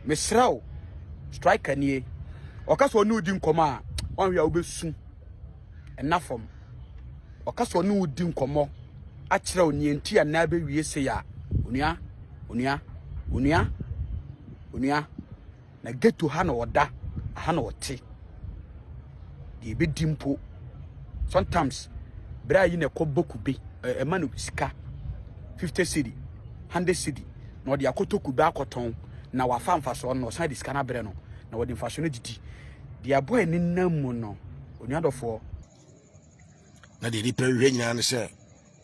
mesrao strike anie okaso onu di nkomo a onhwe obesu enafom okaso onu di nkomo a kire onienti ana be wie se ya onua na geto ha na oda ha na ote di be dimpo sometimes bra yi na koboku be ema no sika 50 cedi 100 cedi na odi akotoku be akoton na wafa mfaso no san disika na bre no na wodi mfaso no didi dia boy ni namu no onuadofo na de ripa hwe nyina ne se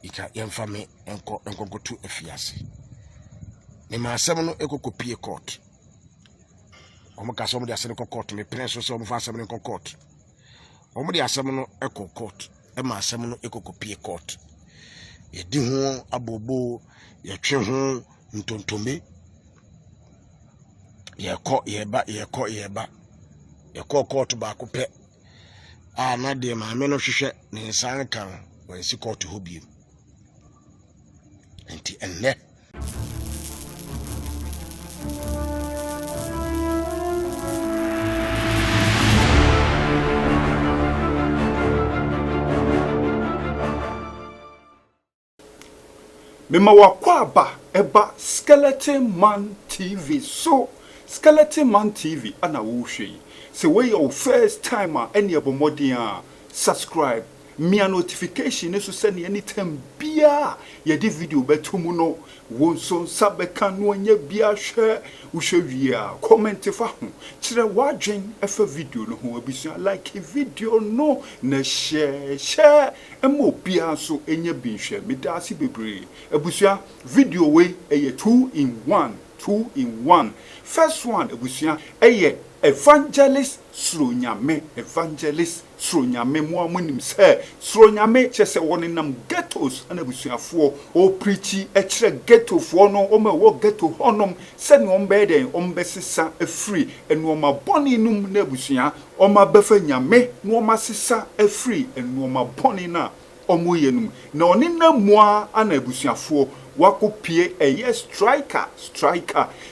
ika yemfa me enkokotu afiase ne ma asem no ekokopie court omo ka so mo de asem ko court me prince so mo fa asem no court omo de asem no eko court e ma asem no ekokopie court ye di ho abobo ye twe ho ntontome ye ko court ba ko pe na de ma me no hwehwe ne nsan kan wansi court ho biem enti enne Mema wakwaba eba Skeleton Man TV. So Skeleton Man TV ana wuhwe. Se we your first timer any abomodian subscribe. Mia notification so send anytime bia ye di video betumu no wonso sabeka no anya bia hwe uhwewia comment fa ho kire wadwen efa video no ho abusua like video no na share emo bia so enya binhwe medasi bebre abusua video we eye 2 in 1 first one abusua eye evangelist Suro Nyame Suro Nyame mo amonim se Suro Nyame chese wonenam ghettos ana busuafo o preachi e kire ghetto fo no o ma wo ghetto honom se ne ombe den ombesesa afri enu oma boni num na busua o ma befa nyame no ma sesa afri enu oma boni na omo yenum na onina moa ana busuafo wakopie eye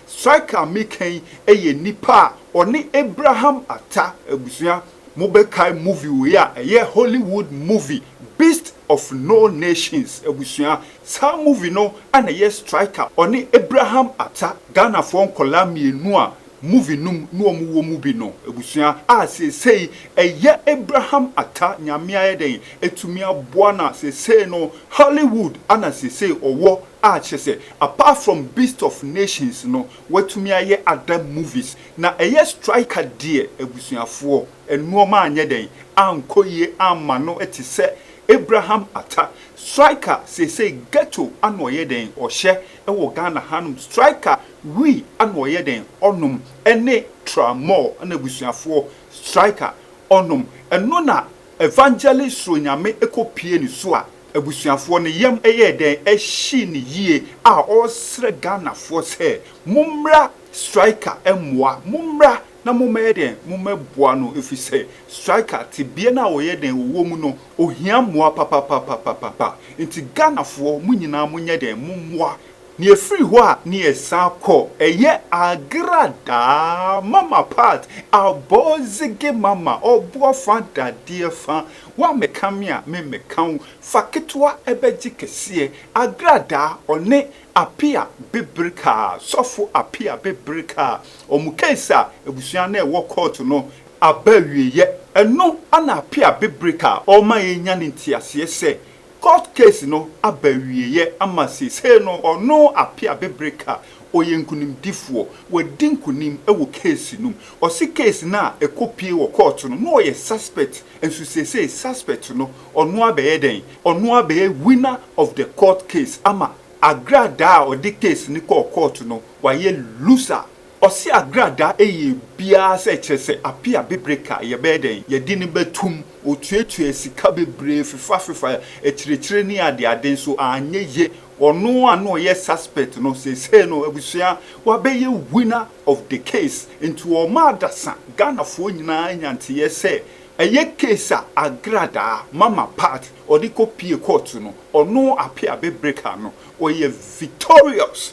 striker meken eye nipa oni Abraham ata abusua mobekai movie we eye Hollywood movie Beast of No Nations abusua sa movie no ana ye striker oni Abraham ata Ghana fon kola mienu a movie num no omuwo mu bi no abusua a sei eye Abraham ata nyame ayeden etumi aboa na sei no Hollywood ana sei owo a chese apart from Beast of Nations no watumi aye adom movies na eye striker die abusuafo enuoma anyeden ankoye amma no etise Abraham ata striker say ghetto anoyeden ohye ewo Ghana hanum striker we anoyeden onum ene tramo na abusuafo striker onum eno na evangelist Suro Nyame ekopie ni so a abusuafo ne yam eye den ehyi ni yie a osre Ghana fo se mumra striker emwa mumra na mumeden mumeboa no efise striker tibie na oyeden wo mu no ohia moa papa nti Ghana fo munyina munye den mumwa ni efiri ho a ni esako eye Agradaa mama part abozige mama obo fanta die fa wa mekamia me mekan faketwa ebeji kese Agradaa one Appiah bebrika sofo Appiah bebrika omukesa ebusua na ewo court no abawiye eno ana Appiah bebrika o ma yenya ntiase se court case no abawiye amase se no ono Appiah bebrika oyenkunim difo wadinkunim ewo case num osi case na ekopie wo court no no ye suspect ensu say suspect no ono abeye den ono abeye winner of the court case ama Agradaa or the case ni court no waye loser osi Agradaa eye bia se chese Appiah bebreka ye beden ye dini betum otuetue sika bebre fifa echirechere ni ade nso anye ye ono ano ye suspect no say no abusua wabeye winner of the case into o madasa Ghana fo nyina nyante ye say eye case a Agradaa mama part odi ko pie court no ono Appiah be breaker no oye victorious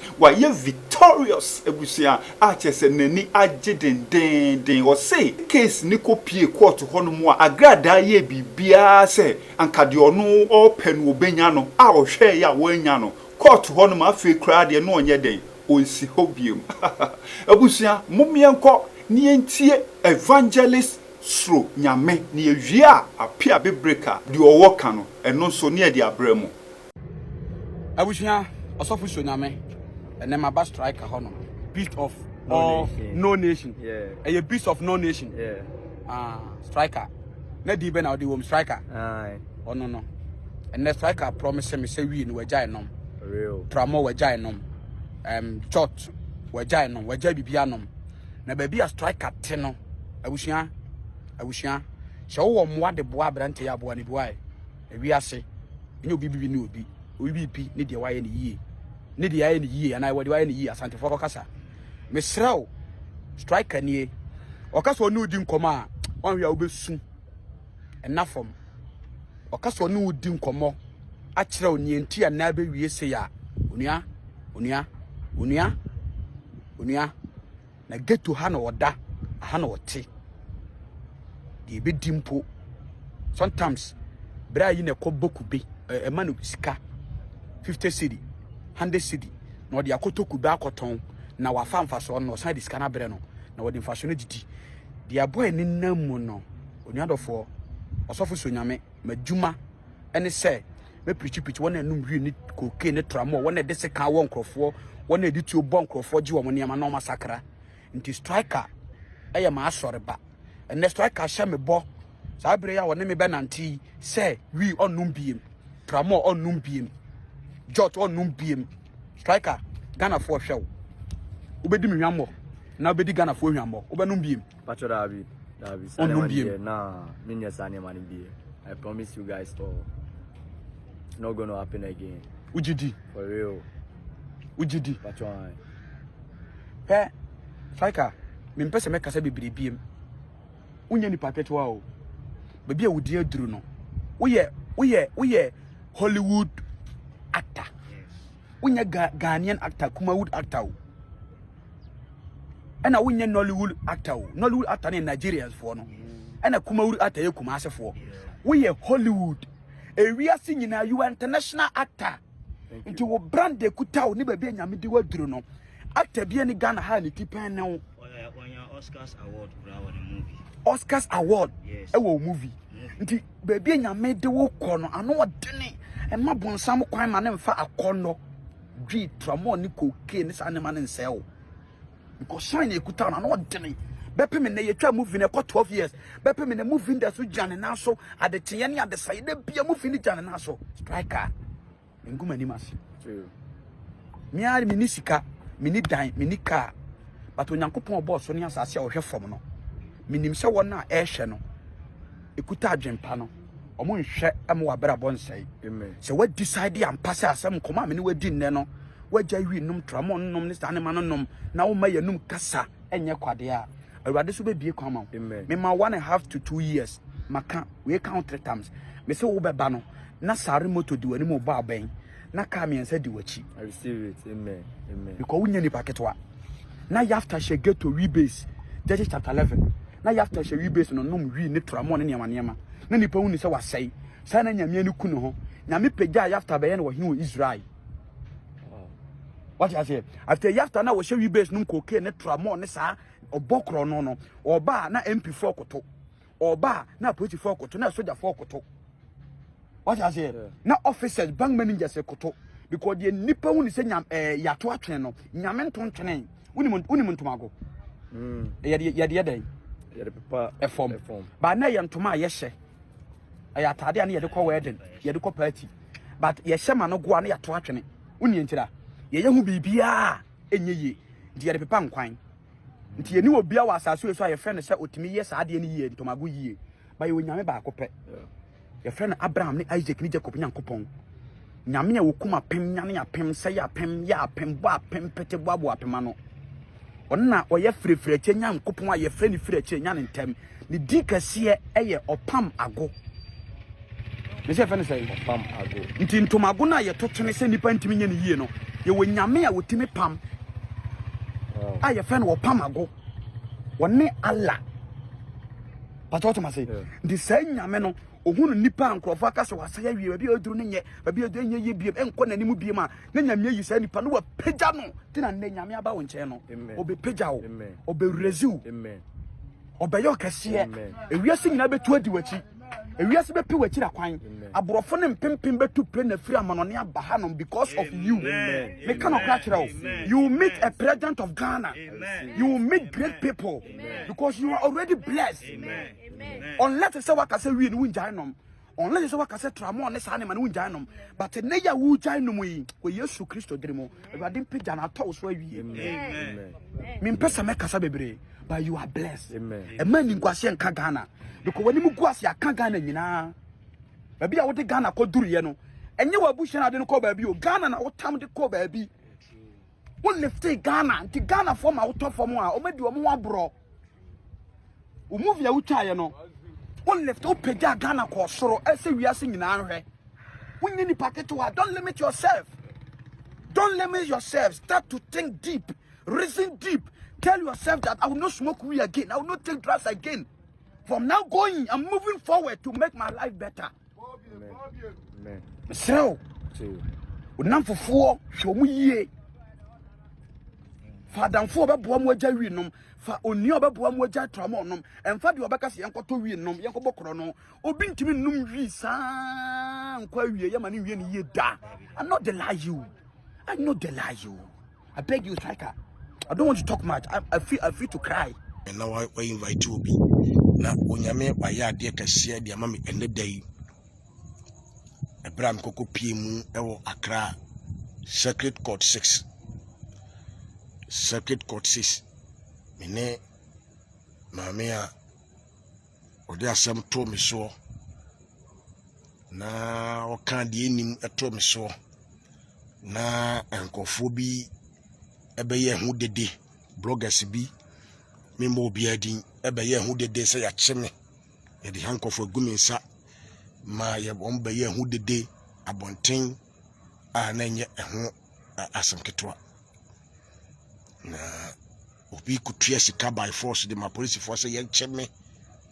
ebusia a chese nani agye den o say case ni ko pie court ho no mu a Agradaa ye bibia se anka de ono o penu obenya no a o hwe ya wanya no court ho no ma fe kra de no onye den onsi hobiem ebusia mumienko ni entie evangelist Suro Nyame ni ewia Appiah be breaker di owo kan no eno so ne de abramo abushia osofu Suro Nyame ene ma ba striker ho no beast of no nation a beast of no nation striker na di be na odi wom striker no and the striker promise me say we no wagya enom real tramo wagya enom church wagya enom wagya bibia nom na ba bia striker te no abushia sha wo mo de boa brante ya boa ni boa e wi ase enye obi bibi ni obi bi ni de waye ni yie ni de yaye ni yie ana wo de waye ni yie asante fo kasa mesraw striker ni okasa onu di nkomo a onhwe a obesu enafom okasa onu di nkomo a kire oni enti ana be wie se ya onua na geto ha na oda ha na ote be dimpo sometimes bra yi na koboku be emanu sika 50 cedi 100 cedi na odi akotoku be akoton na wafa mfaso no san di sika na bre no na odi mfaso no didi dia boy ni namu no onuadofo osofu Suro Nyame madjuma ene se me preach wona enum hwie ni koke ne tramo wona de sika wo nkrofo wona edi tuo bon nkrofo gi wo mo niam na o masakra nti striker eye ma asoreba and the striker shame bo sabre ya wona me benanti say we onum biem tramo onum biem jot onum biem striker Ghana for hwew ubedi me hwambo na ubedi Ghana for hwambo ubenum biem pacho dabi onum biem na minya sane man biem I promise you guys it's not going to happen again ujidi for real ujidi pacho striker me mpese me kasa bibiri biem unya ni paketo o baby awudi aduru no woye Hollywood actor unya Ghanaian actor Kumawood actor ena unya Nollywood actor ni Nigerians for no ena Kumawood actor ye Kumase for woye Hollywood ewiase nyina you international actor nti wo brand de kutaw ni baby Nyame de waduru no actor bia ni Ghana ha ni tipan ne wo Oscars award ewo movie nti baby Nyame de wo kɔ no ano odene e ma bonsam kwan ma ne mfa akɔnɔ dwi tramo ni koke ni sane ma ne nsɛw because shine ekuta no ano odene bepe me ne yetwa movie ne kɔ 12 years bepe me ne movie nda so jane na so adeteye ne adesai de bia movie ni jane na so striker nguma ni masi mi ari mi ni sika mi ni dan mi ni car but onyankopon boss so ne asase a ohwe fom no minim se wona ehwe no ekuta adwempa no omo nhwe am wabra bonsai se we decide am pass asem koma me ne wadi nne no wagya wi num tramo num ne stane ma no num na wo ma yanum kasa enye kwade a awurade so be bie kwa ma me ma 1.5 to 2 years maka we count 3 times me se wo beba no na sare moto di wani mo ba aban na ka me ensa di wachi I receive it amen because wunya ni paketwa na you after she get to rebase Judges chapter 11 na you after she rebase no num wi ne tramo ne niama na nipa hu ni se wasai sai na nyame ani ku no ho nyame pagya you after be ye no wo hin Israel. What you say? After after na wo she rebase num koke ne tramo ne sa obokro no oba na MP4 koto oba na police 4 koto na soldier 4 koto. What you say? Na officers bank managers koto because the nipa hu ni se nyam yato atwen no nyame ntontwene uni ntomago ya dey ya de papa form ba na ye ntoma ye hye ya tade ane ye de ko wedding ye de ko party but ye hye ma no go ane yato atwene uni ntira ye hu bibia enye ye ndi ye de papa nkwan nti ye ni obi a wa asase so ye friend se otimi ye saade ne ye ntomago yie ba ye onyame ba akopɛ ye friend Abraham ne Isaac ne Jacob nyankopɔn nyame ya wokuma pem nyane ya pem se ya pem bo apem pete bo apem ano onna oye frefre che nyankopon a ye frɛ ni frɛ che nyane ntem ni di kɛseɛ ɛyɛ ɔpam ago me se fɛn sɛ ɔpam ago nti ntomago na yɛ totone sɛ nipa ntimi nye ne yie no yɛ wɔ nyame a wotimi pam a yɛ fɛn ɔpam ago wɔne ala pato to ma se nti sɛ nyame no ohunu nipa nkrofo aka sɛ wasa ya wie ba bi oduru ne nye ba bi oduru nye yie biem enko nanim biem a na nyame yi sɛ nipa no wa pagya no ti na ne nyame aba wo nkyɛn no obe pagya wo obe reziw obe yo kɛseɛ ewiase nyina betu adi wachi ewiase bepi wachi na kwan aborɔfo ne mpempem betu pre na firi amanone aba ha no because of you me kan okra kyerɛ wo you meet a president of Ghana you meet great people because you are already blessed unless say waka say we no unjai nom unless say waka say tramo ne sa ne ma no unjai nom but ne ya wu jai nom yi ko Yesu Kristo dirimo Ewurade mpagya na atɔ so awie amen me mpesa me kasa bebre but you are blessed amen e man ni nkwase nka Ghana because wani mu guase aka Ghana nyina ba bia wo de Ghana ko duruye no enye wa bu hye na de no ko ba bi o Ghana na wo tam de ko ba bi wo lifte Ghana nti Ghana form a wo to form a o medi o mo abro o movie a wutwaye no won left o pagya Ghana ko soro ese wiase nyina anhwe wonni ni paketo wa don't limit yourself start to think deep reason deep tell yourself that I will not smoke weed again I will not take drugs again from now going I'm moving forward to make my life better amen so unam fofo hwo mu yie fadamfo beboa mu agya wi nom fa oni obeboa mu agya tramo nom emfa de obeka se yenkoto wi nom yenkobo kro no obi ntimi num wi saa nkwa wi ye ma ne wi ne ye da I'm not lie you I beg you striker I don't want to talk much I feel to cry and now I invite you be na onyame wa ya de kase de ama me ene dai Abraham koko pie mu ewo Accra Circuit Court 6 mene maame a ode asem to me so na o kan de enim eto me so na enkofo bi ebeye hu dede bloggers bi membo bi adin ebeye hu dede se ya kyeme ye de hankofo guminsa ma ye bombeye hu dede abonten a na nye eho asem ketwa na obi kutua sika by force de ma police force ye kyeme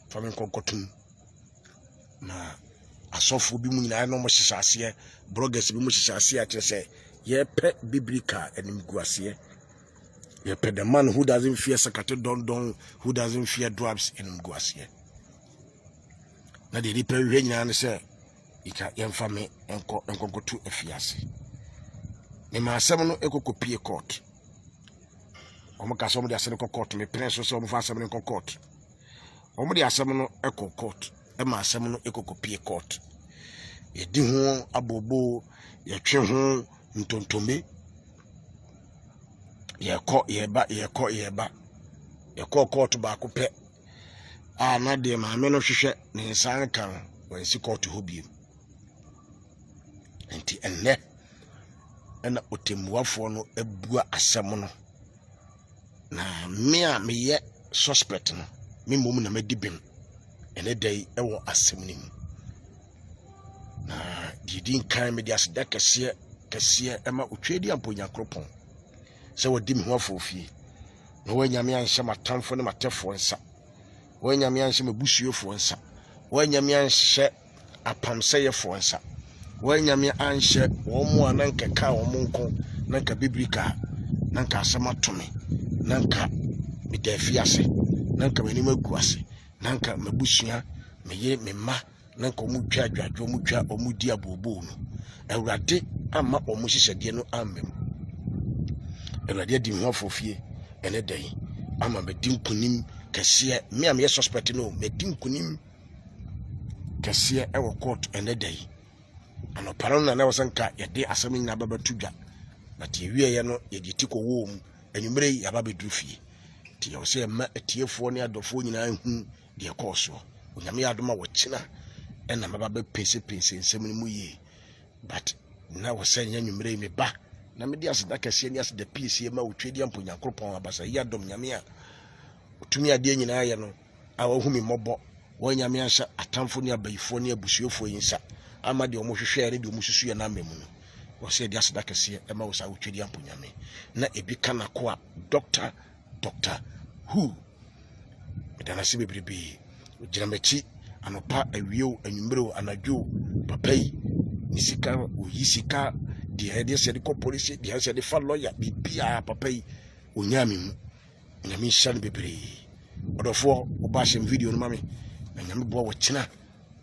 fa me konkotum na asofo bi mu nyina no mo hyehyase bloggers bi mu hyehyase a kyerɛ sɛ ye pe biblical enim guase ye pe the man who doesn't fear sakate don who doesn't fear drugs enim guase na de ripa hwe nyina ne sɛ ika yemfa me enkokotu afiase me ma asɛm no ekokopie court omo ka so mo de asɛm ko court me prince so mo fa asɛm no court omo de asɛm no eko court e ma asɛm no ekokopie court ye di ho abobo ye twe ho ntontome ye ko court ba ko pɛ a na de ma me no hwehwɛ ne nsan kan wansi court ho biem enti enne ena otemuafo no abua asɛm no na me a me ye suspect no me mom na medibem ene dai ewo asɛm nim na didin kan me dia seda kɛseɛ ema otwedi amponya kropon sɛ wodi me ho afofie na wanyame anhyɛ matamfo ne matefo nsa wanyame anhyɛ mabusuofo nsa wanyame anhyɛ apamsɛyefo nsa wanyame anhyɛ wɔn a nanka ka wɔn nko nanka biblika nanka asɛm atome nanka medafiase nanka manim aguase nanka mabusua meye memma nanka omu twa adwadwo omu twa omu di abobo no Ewurade amma omu hyehyɛde no amem Ewurade adi ho afofie ene dai ama medi nkunim kɛseɛ me am ye suspect no medi nkunim kɛseɛ ewo court ene dai ano paron na wasanka yɛde asɛm nyina baba tudwa na tie wieye no yɛde tiko wo mu enumere yaba bedru fie tie wo sɛ ma atiefo ne adofo nyina hu de kɔɔso onyame adoma wo kyina ena maba be pense nsɛm ne mu yie but na wo sɛ nya nwumere me ba na me de aseda kɛseɛ ne aseda piesie ma wo twedi amponya kropon abasa yi adom nyame a otumi ade nyina yɛ no awo hu me mobo wo nyame ansa atamfo ne abayifo ne abusuofo yinsa ama de omo hwehwe de omo susu ye na memu no wo se de aseda kese e ma wo sa wotwedi ampo nyame na ebi kana ko a doctor who medana se bebrebe ojiramachi anopa awieo anwumero anadwo papai nisika oyisika de se de ko police de se de fa lawyer bibia papai onyame mu nyame shan bebrebe odofo obashem video no mame na nyame bo wo kina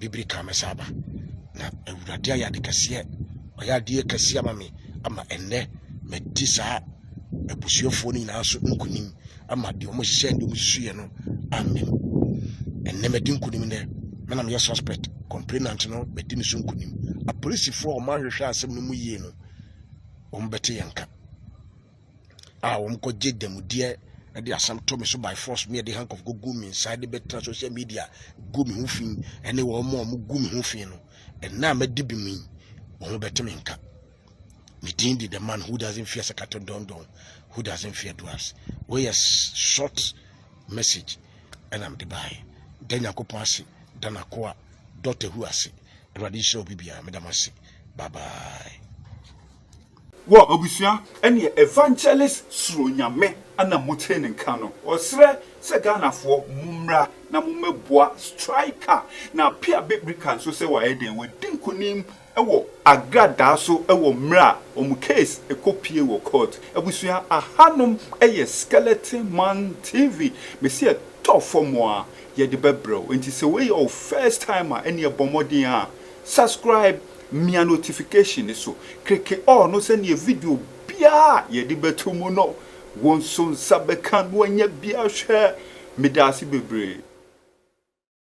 bibiri ka mesaba na awurade ayade kase ayade kase amame ama enne medisa abusuofo ni na so nkunim ama de omo hye de omo suye no amen enne medin kunim ne menam ye suspect complainant no medin so nkunim a police for man hwehwe asem no mu yie no omo bete yanka a omo ko jedem de na de asam to me so by force me the hank of go me inside the better social media go me hu fin ene wo mo go me hu fin no and na ma dibi me wo bete me nka me din the man who doesn't fear sakato don who doesn't fear dwarfs we a short message and I'm the buy then yakopon ase dan akoa doctor who ase everybody show bibia medamase bye bye. Wo obusua ene evangelist Suro Nyame ana motene nka no osre se Ghanafo mumra na mumeboa striker na Appiah bebrika so se wa eden we dinkunim ewo Agradaa so ewo mra omu case ekopie wo court obusua ahanom eye Skeleton Man TV me see top form a ye de bebro enti se we your first time ene bomodin a subscribe mia notification so click all no send your video bia ye di betumu no won so nsabekan wo nya bia hwe medasi bebre.